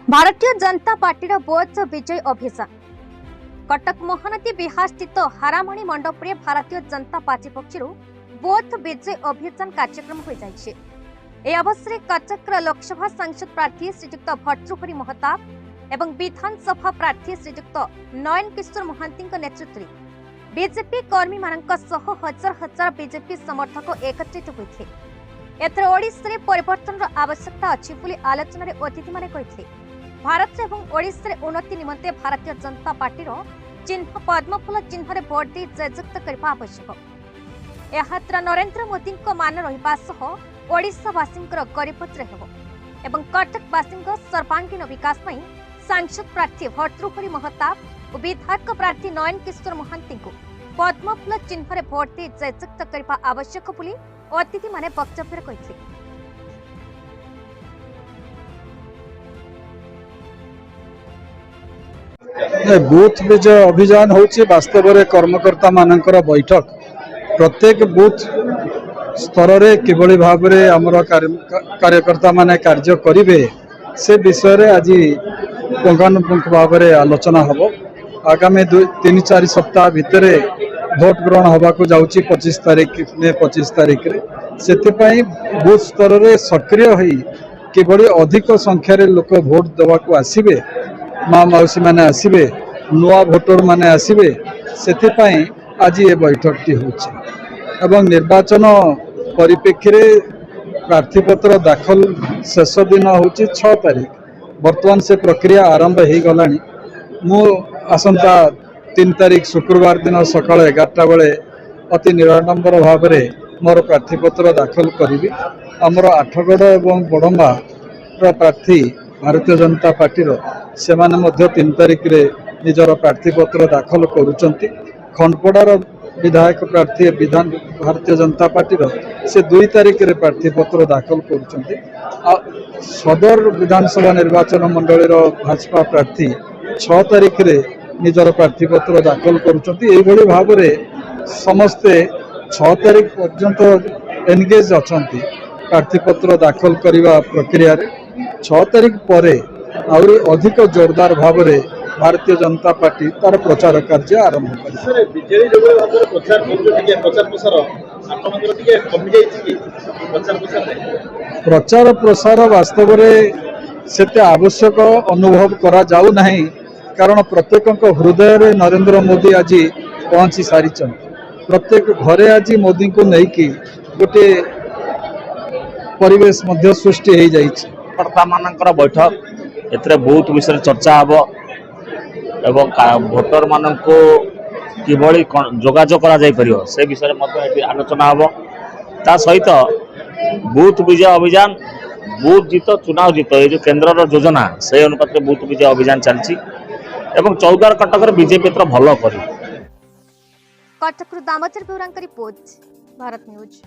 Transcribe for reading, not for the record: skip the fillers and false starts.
Bharatiya Janata party both विजय अभियान कटक महानदी विहार स्थित हारामणी मंडप में भारतीय जनता पार्टी पक्षर बोथ विजय अभियान कार्यक्रम हो जाए। यह अवसर में कटक लोकसभा सांसद प्रार्थी श्रीजुक्त भर्तृहरि महताब एवं विधानसभा प्रार्थी श्रीजुक्त नयन किशोर महांती नेतृत्व में बीजेपी कर्मी हजार हजार बीजेपी समर्थक एकत्रित होते। एथर ओडिशा रे परिवर्तन आवश्यकता अच्छी बोली आलोचना अतिथि माने कहिथिले। भारत एवं ओडिशा रे उन्नति निमंते भारतीय जनता पार्टी चिन्ह पद्मफूल चिन्ह भोट दे जययुक्त करबा आवश्यक। एहात्रा नरेंद्र मोदी मान रहिबा सह ओडिशावासींकर गरीबोत्तर हेबो एवं कटकवासींक सर्वांगीण विकास पई सांसद प्रार्थी भर्तृहरि महताब और विधायक प्रार्थी नयन किशोर महांती पद्मफूल चिन्ह भोट दे जययुक्त करबा आवश्यक बोली अतिथि माने वक्तव्य कहिथिले। बूथ विजय अभियान होची वास्तव में कर्मकर्ता मानकर बैठक प्रत्येक बूथ स्तर रे किभली भाव रे हमर कार्यकर्ता माने कार्य करिवे से विषय रे आज पुंखानुपुंख भाव रे आलोचना हबो। आगामी 3-4 सप्ताह भितर भोट ग्रहण होबाकू जाउची 25 तारीख रे सेतिपई बूथ स्तर रे सक्रिय होई किभली अधिक संख्या रे लोक भोट देवाकू आसीबे, माँ मौसी माने आसीबे, नुआ भोटर माने आसीबे, सेतिपई आज ये बैठकटी होची एवं निर्वाचन परिप्रेक्षी प्रार्थीपत्र दाखल शेष दिन होची 6 तारीख। वर्तमान से प्रक्रिया आरंभ हो गलानी। मु आसंता 3 तारीख शुक्रवार दिन सकाळ 11टा बेले अति निराडंबर भाव में मोर प्रार्थीपत्र दाखल करी। आमर आठगढ़ एवं बड़म्बा प्रार्थी भारतीय जनता पार्टी से 3 तारीख रे निजर प्रार्थीपत्र दाखल करुचंती। खंडपड़ार विधायक प्रार्थी विधान भारतीय जनता पार्टी से 2 तारीख रे प्रार्थीपत्र दाखल करुचंती। सदर विधानसभा निर्वाचन मंडल भाजपा प्रार्थी 6 तारीख रे निजर प्रार्थीपत्र दाखल करुचंती। एभली भाव रे समस्ते 6 तारीख पर्यंत एनगेज अछंती प्रार्थीपत्र दाखल करिवा प्रक्रिया रे। 6 तारीख परे आउरी अधिक जोरदार भाव रे भारतीय जनता पार्टी तार प्रचार कार्य आरंभ कर। प्रचार प्रसार वास्तव में सेते आवश्यक अनुभव करा जाऊ नहीं, कारण प्रत्येक हृदय रे नरेंद्र मोदी आज पहुंची सारी। प्रत्येक घरे आज मोदी को नहीं कि गोटे परिवेश मध्य सृष्टि हो जाइछि। कर्ता मानकर बैठक एतरे बहुत विषय चर्चा हबो एवं भोटर मान को किभली जोगाजोग करा जाय परियो से विषय में आलोचना हबो। ता सहित बूथ विजय अभियान बूथ जीत चुनाव जीत ये जो केंद्र योजना से अनुपात बूथ विजय अभियान चलछि एवं चौद्वार कटक बीजेपी भल कर। कटक दामोदर बेउरांक रिपोर्ट, भारत न्यूज।